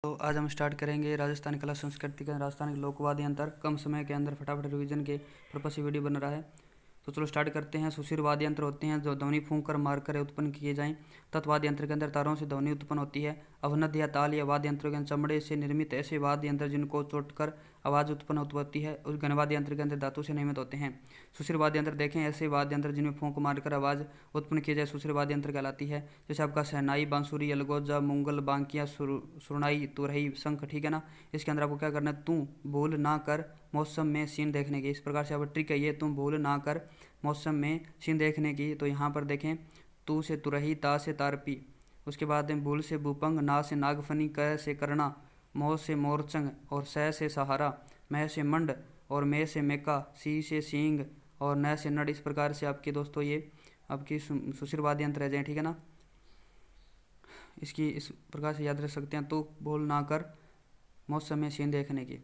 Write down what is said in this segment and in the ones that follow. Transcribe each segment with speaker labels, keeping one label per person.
Speaker 1: तो आज हम स्टार्ट करेंगे राजस्थानी कला संस्कृति के राजस्थान के लोकवाद्य यंत्र कम समय के अंदर फटाफट रिवीजन के पर्पज से वीडियो बन रहा है। तो चलो स्टार्ट करते हैं। सुशिर वाद्य यंत्र होते हैं जो ध्वनि फूंक कर मार कर उत्पन्न किए जाएं। तत्वाद्य यंत्र के अंदर तारों से ध्वनि उत्पन्न होती है। अवनद या ताल या वाद्य यंत्रों के अंदर चमड़े से निर्मित ऐसे वाद्य यंत्र जिनको चोटकर आवाज़ उत्पन्न होती है। उस घनवाद्य यंत्र के अंदर धातु से निर्मित होते हैं। सुशिर वाद्य यंत्र देखें, ऐसे वाद्य यंत्र जिनमें फूंक मारकर आवाज़ उत्पन्न किए जाए सुशिर वाद्य यंत्र कहलाती है। जैसे आपका शहनाई, बांसुरी, अलगोजा, मुंगल, बांकिया, सुरनाई, तुरही, शंख, ठीक है ना। इसके अंदर आपको क्या करना है, तू भूल ना कर मौसम में सीन देखने की। इस प्रकार से आप ट्रिक है ये, तुम भूल ना कर मौसम में सीन देखने की। तो यहाँ पर देखें, तू से तुरही, ता से तारपी, उसके बाद में भूल से भूपंग, ना से नागफनी, क से करना, मोह से मोरचंग और सह से सहारा, मह से मंड और मे से मेका, सी से सींग और न से नड। इस प्रकार से आपके दोस्तों ये आपकी सुशिर वाद्य यंत्र रह जाए, ठीक है ना। इसकी इस प्रकार से याद रख सकते हैं, तो भूल ना कर मौसम में सीन देखने की।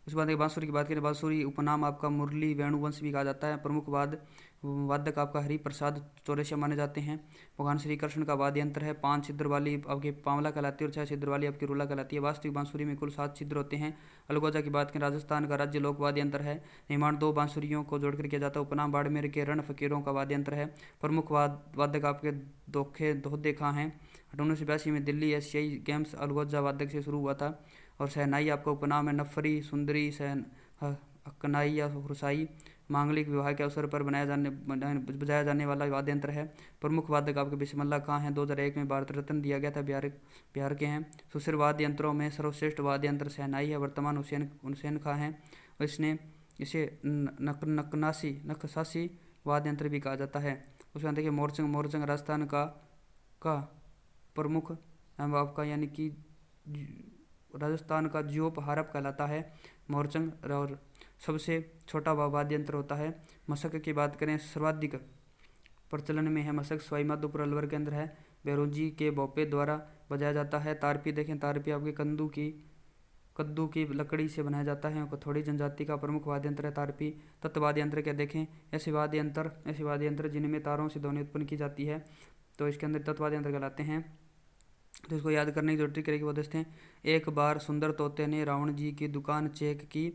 Speaker 1: उसके बाद बांसुरी की बात करें, बांसुरी उपनाम आपका मुरली वेणुवंश भी कहा जाता है। प्रमुख वादक आपका हरि प्रसाद चौरसिया माने जाते हैं। भगवान श्री कृष्ण का वाद्य यंत्र है। 5 छिद्र वाली आपकी पावला कहलाती है और 6 छिद्र वाली आपकी रुला कहलाती है। वास्तविक बांसुरी में कुल 7 छिद्र होते हैं। अलगोजा की बात करें, राजस्थान का राज्य लोक वाद्य यंत्र है। निर्माण 2 बांसुरियों को जोड़कर किया जाता है। उपनाम बाड़मेर के रण फकीरों का वाद्य यंत्र है। प्रमुख वादक आपके दोहदे खां हैं। 1982 में दिल्ली एशियाई गेम्स अलगोजा वादक से शुरू हुआ था। और शहनाई आपका उपनाम है। नफरी, सुंदरी, कनाई या हुरसाई मांगलिक विवाह के अवसर पर बजाया जाने वाला वाद्य यंत्र है। प्रमुख वादक आपके बिस्मिल्लाह खां हैं। 2001 में भारत रत्न दिया गया था। बिहार के हैं। सुशिर वाद्य यंत्रों में सर्वश्रेष्ठ वाद्य यंत्र शहनाई है। वर्तमान हुसैन खां हैं और इसे नक्सासी वाद्य यंत्र भी कहा जाता है। उसके बाद देखिए मोरचंग राजस्थान का प्रमुख आपका यानी कि राजस्थान का ज्योप हारप कहलाता है मोरचंग। और सबसे छोटा वाद्य यंत्र होता है। मशक की बात करें, सर्वाधिक प्रचलन में है मशक सवाई माधोपुर अलवर के अंदर है। बेरोजी के भोपे द्वारा बजाया जाता है। तारपी देखें, तारपी आपके कद्दू की लकड़ी से बनाया जाता है। थोड़ी जनजाति का प्रमुख वाद्य यंत्र है तारपी। तत्वाद्य यंत्र क्या देखें, ऐसे वाद्य यंत्र जिनमें तारों से ध्वनि उत्पन्न की जाती है, तो इसके अंदर तत्वाद्य यंत्र कहलाते हैं। तो इसको याद करने की जो ट्रिक करेगी वो देखते हैं। एक बार सुंदर तोते ने रावण जी की दुकान चेक की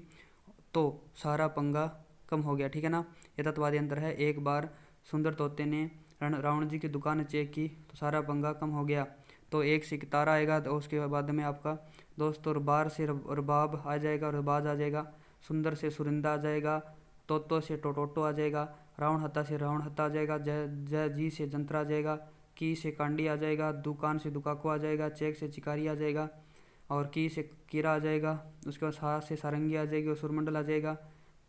Speaker 1: तो सारा पंगा कम हो गया, ठीक है ना। ये तत्वाद्य यंत्र है। एक बार सुंदर तोते ने रावण जी की दुकान चेक की तो सारा पंगा कम हो गया। तो एक से तारा आएगा, तो उसके बाद में आपका दोस्त और बार से रबाब आ जाएगा, रबाज आ जाएगा। सुंदर से सुरिंदा आ जाएगा। तोतो से टोटोटो आ जाएगा। रावण हत्ता से रावण हत्ता आ जाएगा। जय जी से जंत्र आ जाएगा। की से कांडी आ जाएगा। दुकान से दुकाको आ जाएगा। चेक से चिकारी आ जाएगा और की से कीरा आ जाएगा। उसके बाद सा से सारंगी आ जाएगी और सुरमंडल आ जाएगा।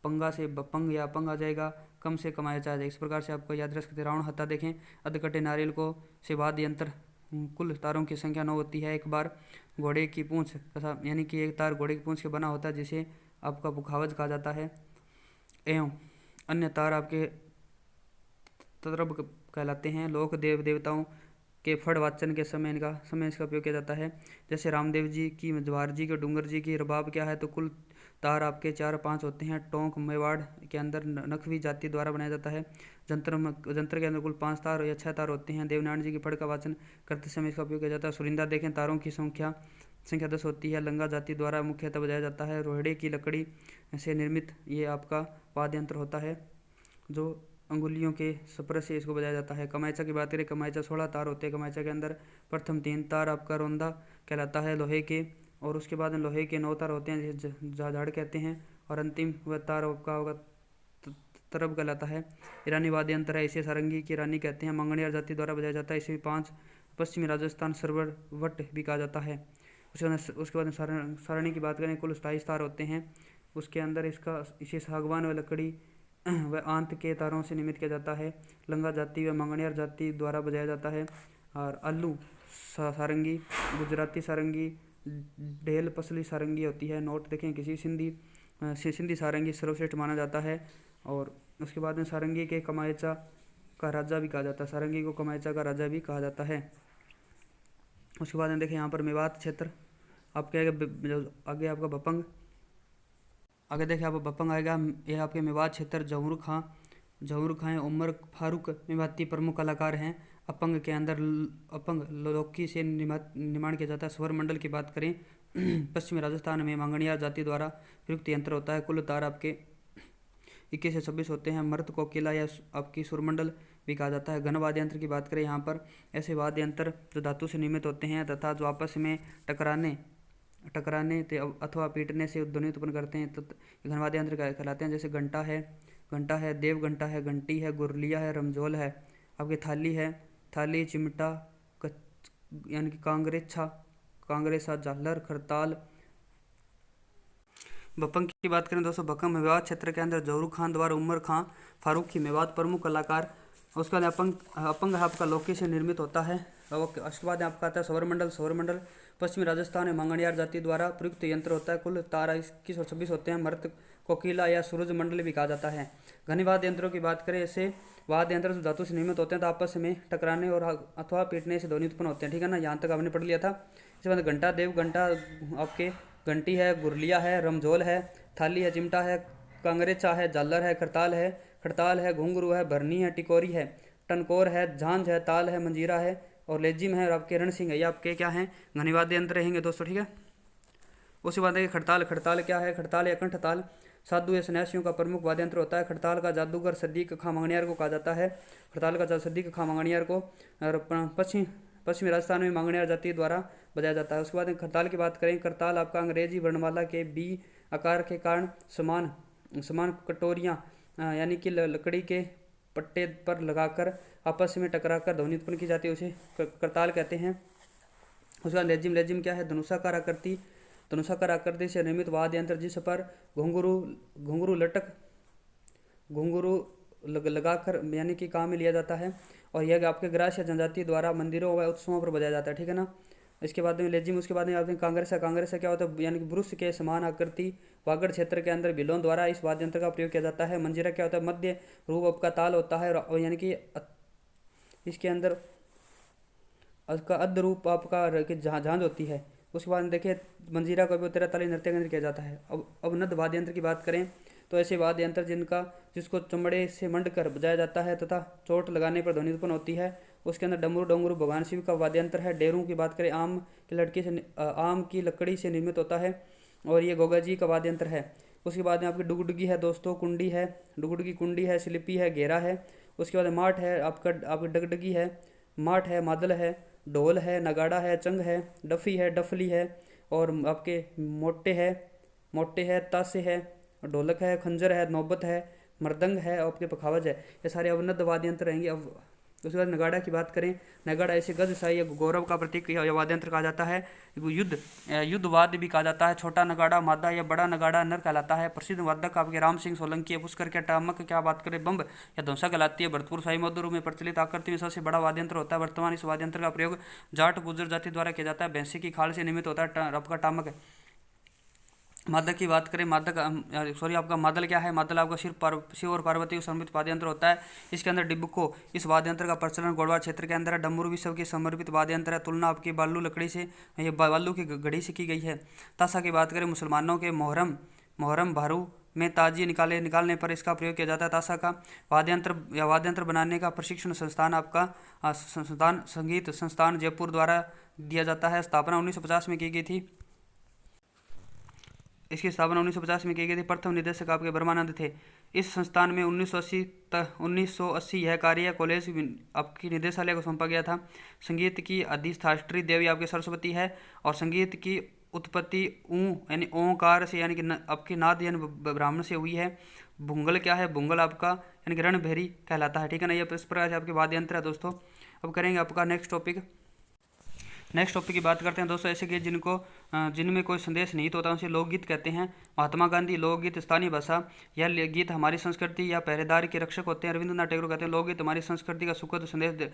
Speaker 1: पंगा से बपंग या अपंग आ जाएगा। कम से कमाया आ जाएगा। इस प्रकार से आपको याद रख सकते। रावण हत्ता देखें, अधकटे नारियल को से वाद्य यंत्र कुल तारों की संख्या 9 होती है। एक बार घोड़े की पूंछ तथा यानी कि एक तार घोड़े की पूंछ के बना होता है जिसे आपका बुखावज कहा जाता है। एवं अन्य तार आपके तत्रब कहलाते हैं। लोक देवताओं के फड़ वाचन के समय इसका उपयोग किया जाता है। जैसे रामदेव जी की, जवाहर जी के, डूंगर जी की रबाब क्या है, तो कुल तार आपके 4-5 होते हैं। टोंक मेवाड़ के अंदर नखवी जाति द्वारा बनाया जाता है। जंत्र के अंदर कुल 5 तार या 6 तार होते हैं। देवनारायण जी की फड़ का वाचन करते समय इसका उपयोग किया जाता है। सुरिंदा देखें, तारों की संख्या 10 होती है। लंगा जाति द्वारा मुख्यतः बजाया जाता है। रोहिड़े की लकड़ी से निर्मित ये आपका वाद्य यंत्र होता है जो अंगुलियों के स्पर्श से इसको बजाया जाता है। कमायचा की बात करें, कमायचा 16 तार होते हैं। कमायचा के अंदर प्रथम 3 तार आपका रोंदा कहलाता है लोहे के, और उसके बाद लोहे के 9 तार होते हैं जिसे झाड़ कहते हैं, और अंतिम वह तार आपका होगा तरब कहलाता है। ईरानी वाद्य यंत्र है, इसे सारंगी की रानी कहते हैं। मंगनियार जाति द्वारा बजाया जाता है। इसे 5 पश्चिमी राजस्थान सरवट भी कहा जाता है। उसके बाद सारणी की बात करें, कुल 27 तार होते हैं। उसके अंदर इसे सागवान व लकड़ी व आंत के तारों से निर्मित किया जाता है। लंगा जाति व मंगनियार जाति द्वारा बजाया जाता है। और आलू सारंगी, गुजराती सारंगी, ढेल पसली सारंगी होती है। नोट देखें, किसी सिंधी सारंगी सर्वश्रेष्ठ माना जाता है। और उसके बाद में सारंगी के कमायचा का राजा भी कहा जाता है। सारंगी को कमायचा का राजा भी कहा जाता है। उसके बाद में देखें यहाँ पर मेवात क्षेत्र आपके आगे आपका बपंग, आगे देखें आप बपंग आएगा। यह आपके मेवात क्षेत्र जहुर खां उमर फारूक मेवाती प्रमुख कलाकार हैं। अपंग के अंदर अपंग लौकी से निर्माण किया जाता है। स्वर मंडल की बात करें पश्चिमी राजस्थान में मांगणियार जाति द्वारा प्रयुक्त यंत्र होता है। कुल तार आपके 21 से 26 होते हैं। मृत कोकिला या आपकी सुरमंडल भी कहा जाता है। घन वाद्य यंत्र की बात करें यहाँ पर ऐसे वाद्य यंत्र जो धातु से निर्मित होते हैं तथा जो आपस में टकराने अथवा पीटने से ध्वनि उत्पन्न करते हैं तो घन वाद्य यंत्र कहलाते हैं। जैसे घंटा है, देव घंटा है, घंटी है, गुरलिया है, रमझोल है, आपकी थाली है, थाली, चिमटा, यानी कि कांग्रेसा, झालर, खरताल। बपंग की बात करें दोस्तों, बपंग मेवात क्षेत्र के अंदर जौहरू खान द्वारा उमर खां फारूकी मेवात प्रमुख कलाकार। उसके बाद अपंग आपका लौकी से निर्मित होता है। उसके बाद आपका आता है सौरमंडल पश्चिमी राजस्थान में मांगणियार जाति द्वारा प्रयुक्त यंत्र होता है। कुल तार 21 और 26 होते हैं। मृत कोकिला या सूरज मंडल भी कहा जाता है। घनी वाद्य यंत्रों की बात करें, ऐसे वाद्य यंत्र जो धातु से निर्मित होते हैं तो आपस में टकराने और अथवा पीटने से ध्वनि उत्पन्न होते हैं। ठीक है ना, यहाँ तक आपने पढ़ लिया था। इसके बाद घंटा, देव घंटा, आपके घंटी है, गुरलिया है, रमझोल है, थाली है, चिमटा है, कांगरेचा है, झालर है, खड़ताल है, घुंघरू है, भरनी है, टिकोरी है, टनकोर है, झांझ है, ताल है, मंजीरा है और लेजिम है और आपके रणसिंह है। ये आपके क्या हैं, घनी वाद्य यंत्र रहेंगे दोस्तों। ठीक है, उसके बाद देखिए खड़ताल क्या है। खड़ताल या कंठताल साधु या सन्यासियों का प्रमुख वाद्य यंत्र होता है। खड़ताल का जादूगर सदीक खां मंगणियार को कहा जाता है। खड़ताल का सदीक खां मंगणियार को पश्चिमी राजस्थान में मांगणियार जाति द्वारा बजाया जाता है। उसके बाद खड़ताल की बात करें, करताल आपका अंग्रेजी वर्णमाला के बी आकार के कारण समान कटोरियाँ यानी कि लकड़ी के पट्टे पर लगाकर आपस में टकराकर ध्वनि उत्पन्न की जाती है, उसे करताल कहते हैं। उसके बाद लेजिम क्या है, धनुषाकार आकृति से निर्मित वाद्य यंत्र जिस पर घुंघरू लगाकर यानी कि काम में लिया जाता है और यह आपके ग्रास या जनजाति द्वारा मंदिरों व उत्सवों पर बजाया जाता है। ठीक है ना। इसके बाद में लेजिम, उसके बाद में आते हैं कांग्रेसा क्या होता है, यानी कि ब्रुश के समान आकृति वागड़ क्षेत्र के अंदर भिलों द्वारा इस वाद्य यंत्र का प्रयोग किया जाता है। मंजीरा क्या होता है, मध्य रूप आपका ताल होता है और यानी कि इसके अंदर उसका अध रूप आपका झांझ होती है। उसके बाद देखिए मंजीरा को भी 13 ताली नृत्य केंद्र किया जाता है। अब नद वाद्य यंत्र की बात करें तो ऐसे वाद्य यंत्र जिसको चमड़े से मंड कर बजाया जाता है तथा चोट लगाने पर ध्वनि उत्पन्न होती है। उसके अंदर डमरू भगवान शिव का वाद्य यंत्र है। डेरू की बात करें, आम की लकड़ी से निर्मित होता है और ये गोगा जी का वाद्य यंत्र है। उसके बाद में आपकी डुगडुगी है दोस्तों, कुंडी है, स्लिपी है, घेरा है। उसके बाद माठ है, आपकी डगडगी है, माठ है, मादल है, ढोल है, नगाड़ा है, चंग है, डफी है, डफली है और आपके मोटे है, तासे है, ढोलक है, खंजर है, नौबत है, मृदंग है और आपके पखावज है। ये सारे अवनद वाद्य यंत्र रहेंगे। अब उसके बाद नगाड़ा की बात करें, नगाड़ा ऐसे गजशाही या गौरव का प्रतीक वाद्य यंत्र कहा जाता है। युद्ध वाद्य भी कहा जाता है। छोटा नगाड़ा मादा या बड़ा नगाड़ा नर कहलाता है। प्रसिद्ध वादक आपके राम सिंह सोलंकी, पुष्कर के टामक क्या बात करें, बम्ब या ध्वंसा कहलाती है। भरतपुर शाही मध्य में प्रचलित आकृति में सबसे बड़ा वाद्य यंत्र होता है। वर्तमान इस वाद्य यंत्र का प्रयोग जाट गुर्जर जाति द्वारा किया जाता है। भैंसे की खाल से निर्मित होता है आपका टामक। मादक की बात करें, आपका मादल क्या है, मादल आपका शिव और पार्वती को समर्पित वाद्य यंत्र होता है। इसके अंदर डिब्बको इस वाद्य यंत्र का प्रचलन गोडवार क्षेत्र के अंदर है। डमरू विश्व के समर्पित वाद्य यंत्र है। तुलना आपकी बालू लकड़ी से, ये बालू की घड़ी से की गई है। ताशा की बात करें, मुसलमानों के मोहर्रम भारू में ताजिए निकालने पर इसका प्रयोग किया जाता है। ताशा का वाद्य यंत्र बनाने का प्रशिक्षण संस्थान आपका संगीत संस्थान जयपुर द्वारा दिया जाता है। स्थापना 1950 में की गई थी। इसकी स्थापना 1950 में की गई थी। प्रथम निदेशक आपके ब्रह्मानंद थे। इस संस्थान में 1980 यह कार्य कॉलेज आपकी निदेशालय को सौंपा गया था। संगीत की अधिष्ठात्री देवी आपके सरस्वती है और संगीत की उत्पत्ति यानी ओंकार से यानी कि आपकी नाद यानी ब्राह्मण से हुई है। भुंगल क्या है, भुंगल आपका यानी कि रणभेरी कहलाता है। ठीक है ना। ये इस प्रकार से आपके वाद्य यंत्र है दोस्तों। अब करेंगे आपका नेक्स्ट टॉपिक की बात करते हैं दोस्तों। ऐसे गीत जिनमें कोई संदेश निहित होता है उसे लोकगीत कहते हैं। महात्मा गांधी लोकगीत स्थानीय भाषा, यह गीत हमारी संस्कृति या पहरेदारी के रक्षक होते हैं। रविंद्रनाथ टैगोर कहते हैं लोकगीत हमारी संस्कृति का सुखद संदेश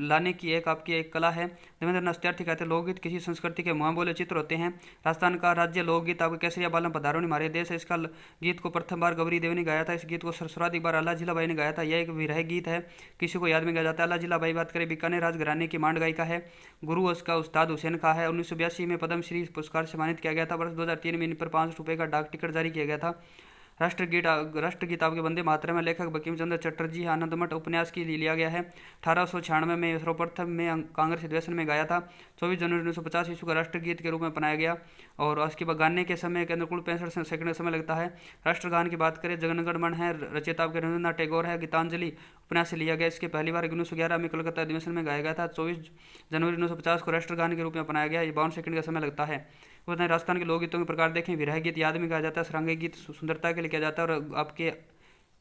Speaker 1: लाने की एक कला है। देवेंद्रनाथ सत्यार्थी कहते हैं लोकगीत किसी संस्कृति के मुँह बोले चित्र होते हैं। राजस्थान का राज्य लोकगीत आपके केसरिया बालम पधारो हमारे देश है। इसका गीत को प्रथम बार गौरी देवी ने गाया था। इस गीत को सर्वाधिक बार अल्लाह जिला बाई ने गाया था। यह एक विरह गीत है, किसी को याद में गाया जाता है। अल्लाह जिला बाई बात करें, बीकानेर राजघराने की मांड गायिका है। गुरु उसका उस्ताद हुसैन का है। 1982 में पद्मश्री पुरस्कार से सम्मानित किया गया था। वर्ष 2003 में इन पर 5 रुपये का डाक टिकट जारी किया गया था। राष्ट्रगीत आपके वंदे मातरम में लेखक बंकिम चंद्र चटर्जी आनंदमठ उपन्यास की लिया गया है। 1896 में सर्वप्रथम में कांग्रेस अधिवेशन में गाया था। 24 जनवरी 1950 ईस्वी को राष्ट्रगीत के रूप में अपनाया गया और उसके बाद गाने के समय के अनुकूल 65 सेकंड समय लगता है। राष्ट्रगान की बात करें, जनगण मन है, रचयिता आपके रविन्द्रनाथ टैगोर है। गीतांजलि उपन्यास से लिया गया, इसके पहली बार 1911 में कलकत्ता अधिवेशन में गाया गया था। 24 जनवरी 1950 को राष्ट्रगान के रूप में अपनाया गया। ये 52 सेकंड का समय लगता है। उसने राजस्थान के लोकगीतों के प्रकार देखें, विरह गीत याद में गाया जाता है, श्रृंगार गीत सुंदरता के लिए किया जाता है और आपके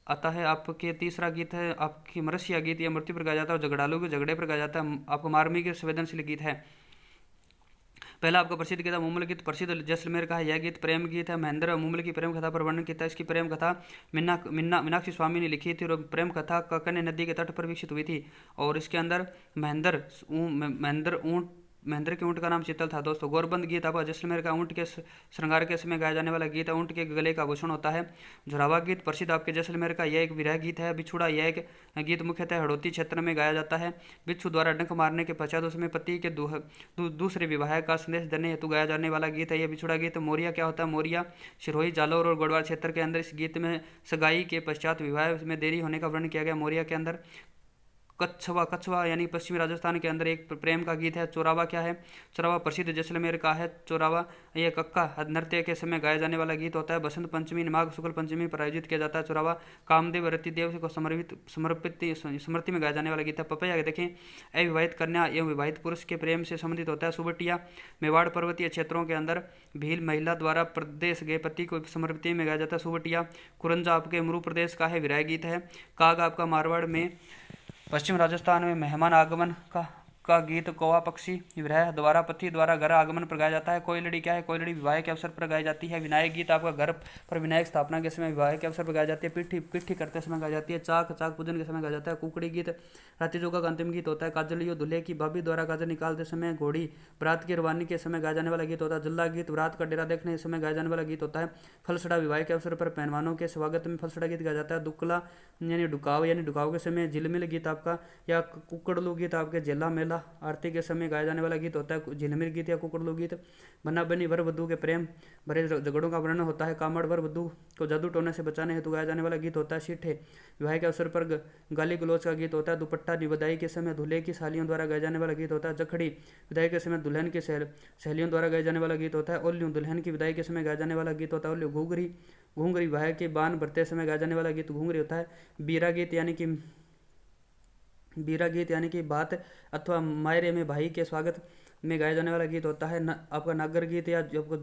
Speaker 1: आता है आपके तीसरा गीत है आपकी मरसिया गीत या मृत्यु पर गाया जाता है और झगड़ालू के झगड़े पर गाया जाता है। आपको मार्मिक संवेदनशील गीत है। पहला आपका प्रसिद्ध गीत है मूमल गीत, प्रसिद्ध जैसलमेर का है। यह गीत प्रेम गीत है। महेंद्र मूमल की प्रेम कथा पर वर्णन किया है। इसकी प्रेम कथा मीनाक्षी स्वामी ने लिखी थी और प्रेम कथा ककन्या नदी के तट पर विकसित हुई थी और इसके अंदर महेंद्र के ऊँट का नाम शीतल था। दोस्तों, गौरबंद गीत आपका जैसलमेर का ऊँट के श्रृंगार के समय गाया जाने वाला गीत है। ऊँट के गले का आभूषण होता है। झुरावा गीत प्रसिद्ध आपके जैसलमेर का, यह एक विरह गीत है। बिछुड़ा, यह एक गीत मुख्यतः हड़ौती क्षेत्र में गाया जाता है। बिच्छू द्वारा डंक मारने के पश्चात उसमें पति के दूसरे विवाह का संदेश देने हेतु गाया जाने वाला गीत है। यह बिछुड़ा गीत। मोरिया क्या होता है? मोरिया सिरोही, जालौर और गढ़वाल क्षेत्र के अंदर इस गीत में सगाई के पश्चात विवाह में देरी होने का वर्णन किया गया। मोरिया के अंदर कछवा यानी पश्चिमी राजस्थान के अंदर एक प्रेम का गीत है। चोरावा क्या है? चोरावा प्रसिद्ध जैसलमेर का है। चोरावा यह कक्का नृत्य के समय गाया जाने वाला गीत होता है। बसंत पंचमी माघ शुक्ल पंचमी पर आयोजित किया जाता है। चोरावा कामदेव रतिदेव को समर्पित में गाया जाने वाला गीत है। पपैया देखें, अविवाहित कन्या एवं विवाहित पुरुष के प्रेम से संबंधित होता है। सुबटिया मेवाड़ पर्वतीय क्षेत्रों के अंदर भील महिला द्वारा प्रदेश गए पति को समर्पित में गाया जाता है। सुबटिया। कुरंजा आपके मरु प्रदेश का है, विरह गीत है। काग आपका मारवाड़ में पश्चिम राजस्थान में मेहमान आगमन का गीत कौवा पक्षी विरह द्वारा पति द्वारा घर आगमन पर गाया जाता है। कोयलड़ी क्या है? कोयलड़ी विवाह के अवसर पर गाई जाती है। विनायक गीत आपका घर पर विनायक स्थापना के समय विवाह के अवसर पर गाई जाती है। पिट्ठी करते समय गाई जाती है। चाक पूजन के समय गाया जाता है। कुकड़ी गीत राति जोगा का अंतिम गीत होता है। काजलियो दूल्हे की भाभी द्वारा काजल निकालते समय घोड़ी बरात की रवानी के समय गाया जाने वाला गीत होता है। जल्ला गीत बरात का डेरा देखने के समय गाया जाने वाला गीत होता है। फलसड़ा विवाह के अवसर पर पहलवानों के स्वागत में फलसड़ा गीत गाया जाता है। दुक्कला यानी ढुकाव के समय झिलमिल गीत आपका या कुकड़लू गीत आपके जेला मेला आरती के में गाया जाने वाला गीत होता है। झिलमिल गीत या कुकड़लू गीत। बना बनी वर वधू के प्रेम भरे झगड़ों का वर्णन होता है। कामड़ वर वधू को जादू टोने से बचाने हेतु गाया जाने वाला गीत होता है। सीठे विवाह के अवसर पर गाली गलौज का गीत होता है। दुपट्टा विदाई के समय दूल्हे की सालियों द्वारा गाया जाने वाला गीत होता है। जखड़ी विदाई के समय दुल्हन की सहेलियों द्वारा गाया जाने वाला गीत होता है। ओल्लू दुल्हन की विदाई के समय गाया जाने वाला गीत होता है। ओल्लू घूंघरी विवाह के बान भरते समय गाया जाने वाला गीत घूंघरी होता है। बीरा गीत यानी कि बात अथवा मायरे में भाई के स्वागत में गाया जाने वाला गीत होता है। आपका नागर गीत या आपको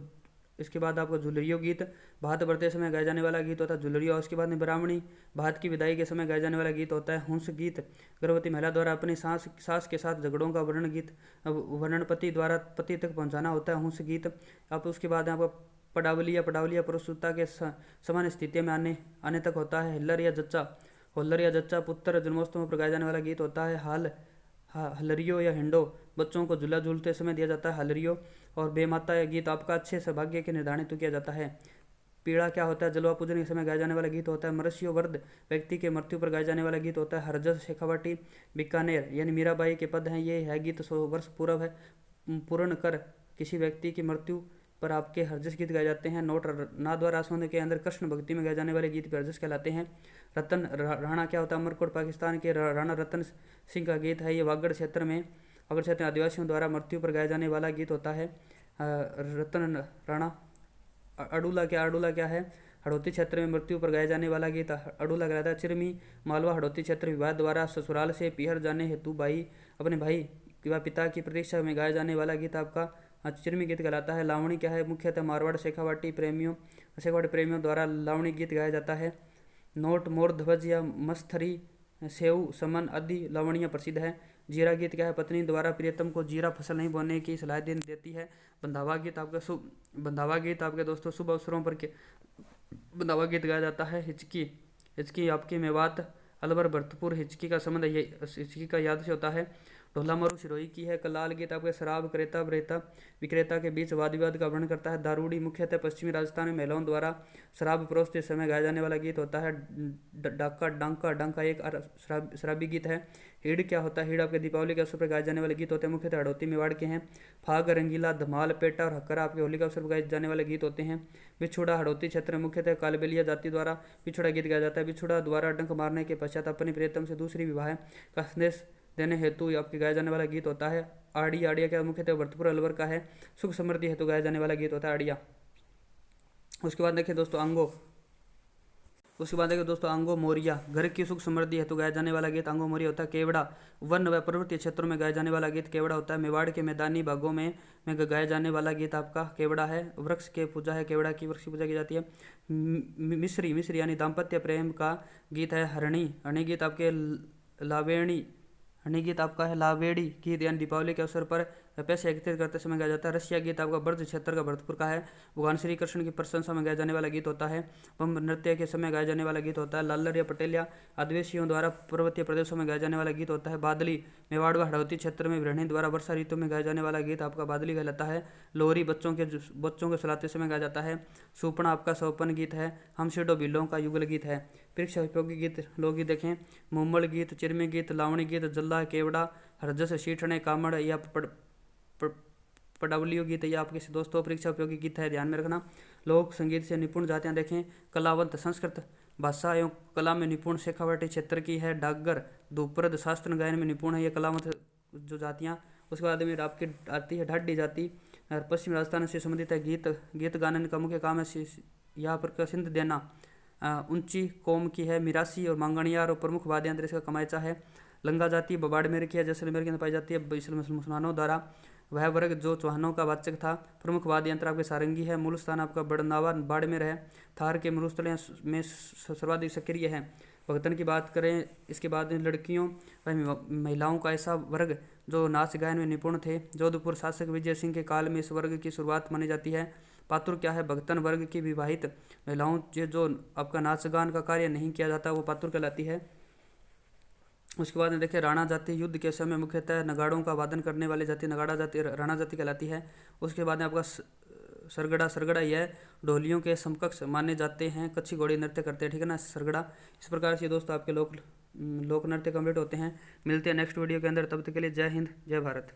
Speaker 1: इसके बाद आपका झुलरियो गीत भात भरते समय गाया जाने वाला गीत होता है झुलरियो। उसके बाद में ब्राह्मणी भात की विदाई के समय गाया जाने वाला गीत होता है। हुंस गीत गर्भवती महिला द्वारा अपनी सास के साथ झगड़ों का वर्णन पति द्वारा पति तक पहुंचाना होता है। हुंस गीत। आप उसके बाद आपका पडावली या प्रस्तुता के समान स्थिति में आने तक होता है। होल्लर या जच्चा पुत्र जन्मोत्सव पर गाया जाने वाला गीत होता है। हलरियो या हिंडो बच्चों को झूला झूलते समय दिया जाता है। हलरियो। और बेमाता या गीत आपका अच्छे सौभाग्य के निर्धारित किया जाता है। पीड़ा क्या होता है? जलवा पूजन के समय गाया जाने वाला गीत होता है। मरसियो वर्द व्यक्ति के मृत्यु पर गाया जाने वाला गीत होता है। हरजस शेखावाटी बीकानेर यानी मीराबाई के पद हैं। ये है गीत 100 वर्ष पूर्ण कर किसी व्यक्ति की मृत्यु पर आपके हरजस गीत गाए जाते हैं। नोट नादवा रासों के अंदर कृष्ण भक्ति में गाए जाने वाले गीत हरजस कहलाते हैं। रतन राणा क्या होता है? अमरकोट पाकिस्तान के राणा रतन सिंह का गीत है। ये वागड़ क्षेत्र आदिवासियों द्वारा मृत्यु पर गाया जाने वाला गीत होता है। रतन राणा। अडूला क्या है? हड़ौती क्षेत्र में मृत्यु पर गाया जाने वाला गीत अडूला कहलाता है। चिरमी मालवा हड़ौती क्षेत्र विवाह द्वारा ससुराल से पीहर जाने हेतु अपने भाई व पिता की प्रतीक्षा में गाया जाने वाला गीत आपका चिरमी गीत कहलाता है। लावणी क्या है? मुख्यतः मारवाड़ शेखावाटी प्रेमियों द्वारा लावणी गीत गाया जाता है। नोट मोर ध्वज या मस्थरी सेव समन आदि लावणियाँ प्रसिद्ध है। जीरा गीत क्या है? पत्नी द्वारा प्रियतम को जीरा फसल नहीं बोने की सलाह देती है। बंधावा गीत आपके दोस्तों शुभ अवसरों पर बंधावा गीत गाया जाता है। हिचकी आपकी मेवात अलवर भरतपुर हिचकी का संबंध हिचकी का याद से होता है। ढोला मारू सिरोही की है। कलाल गीत आपके शराब क्रेता विक्रेता के बीच वाद विवाद का वर्णन करता है। दारूड़ी मुख्यतः पश्चिमी राजस्थान में महिलाओं द्वारा शराब परोसते समय गाया जाने वाला गीत होता है। डाका डांका डांका एक शराबी गीत है। हिड़ क्या होता है? हिड़ आपके दीपावली के अवसर पर गाए जाने वाले गीत होते हैं, मुख्यतः हड़ौती मेवाड़ के हैं। फाग रंगीला धमाल पेटा और हक्करा आपके होली के अवसर पर गाए जाने वाले गीत होते हैं। बिछुड़ा हड़ौती क्षेत्र में मुख्यतः कालबेलिया जाति द्वारा बिछुड़ा गीत गाया जाता है। बिछुड़ा द्वारा डंक मारने के पश्चात अपनी प्रियतम से दूसरी विवाह का संदेश देने हेतु आपके गाया जाने वाला गीत होता है। आड़िया क्या मुख्यतः भरतपुर अलवर का है। सुख समृद्धि हेतु गाया जाने वाला गीत होता है आड़िया। उसके बाद देखिए दोस्तों आंगो मोरिया घर की सुख समृद्धि हेतु गाया जाने वाला गीत आंगो मोरिया होता है। केवड़ा वन व पर्वतीय क्षेत्रों में गाया जाने वाला गीत केवड़ा होता है। मेवाड़ के मैदानी भागों में गाया जाने वाला गीत आपका केवड़ा है। वृक्ष के पूजा है, केवड़ा की वृक्ष की पूजा की जाती है। मिश्री यानी दाम्पत्य प्रेम का गीत है। हरणी गीत आपके हनी गीत आपका है। लावेड़ी गीत यानी दीपावली के अवसर पर पैसे एकत्रित करते समय गाया जाता है। रसिया गीत आपका ब्रज क्षेत्र का भरतपुर का है। भगवान श्री कृष्ण की प्रशंसा में गाया जाने वाला गीत होता है। बम नृत्य के समय गाया जाने वाला गीत होता है। लालर या पटेलिया आदिवासियों द्वारा पर्वतीय प्रदेशों में गाया जाने वाला गीत होता है। बादली मेवाड़ व हड़ौती क्षेत्र में गृहिणी द्वारा वर्षा ऋतु में गाया जाने वाला गीत आपका बादली कहलाता है। लोहरी बच्चों के सुलाते समय गाया जाता है। सुपना आपका सौपन गीत है। हम सिडो बिल्लों का युगल गीत है। परीक्षा उपयोगी गीत लोकगीत देखें, मुम्मल गीत, चिरमी गीत, लावणी गीत, जल्ला, केवड़ा, हरजस, शीठने, कामड़ या पडावलियो गीत या आपके दोस्तों परीक्षा उपयोगी गीत है, ध्यान में रखना। लोक संगीत से निपुण जातियां देखें, कलावंत संस्कृत भाषा एवं कला में निपुण शेखावाटी क्षेत्र की है। डागर धूपरद शास्त्र गायन में निपुण है ये कलावंत जो जातियाँ। उसके बाद में आपकी आती है ढाडी जाति, पश्चिम राजस्थान से संबंधित है। गीत गायन का मुख्य काम है यहाँ पर प्रसिद्ध देना। ऊंची कौम की है। मिरासी और मांगणियार और प्रमुख वाद्य यंत्र इसका कमायचा है। लंगा जाति बाड़मेर की है, जैसलमेर के अंदर पाई जाती है। मुसलमानों द्वारा वह वर्ग जो चौहानों का वाचक था। प्रमुख वाद्य यंत्र आपके सारंगी है। मूल स्थान आपका बड़नावा बाड़मेर है। थार के मरुस्थल में सर्वाधिक सक्रिय है। भगतन की बात करें, इसके बाद लड़कियों व महिलाओं का ऐसा वर्ग जो नाच गायन में निपुण थे। जोधपुर शासक विजय सिंह के काल में इस वर्ग की शुरुआत मानी जाती है। पातुर क्या है? भगतन वर्ग की विवाहित महिलाओं जो आपका नाच गान का कार्य नहीं किया जाता वो पातुर कहलाती है। उसके बाद में देखिए राणा जाति युद्ध के समय मुख्यतः नगाड़ों का वादन करने वाली जाति नगाड़ा जाति राणा जाति कहलाती है। उसके बाद में आपका सरगड़ा यह ढोलियों के समकक्ष माने जाते हैं। कच्ची घोड़ी नृत्य करते हैं, ठीक है ना, सरगड़ा। इस प्रकार से दोस्तों आपके लोक नृत्य कंप्लीट होते हैं। मिलते हैं नेक्स्ट वीडियो के अंदर, तब तक के लिए जय हिंद जय भारत।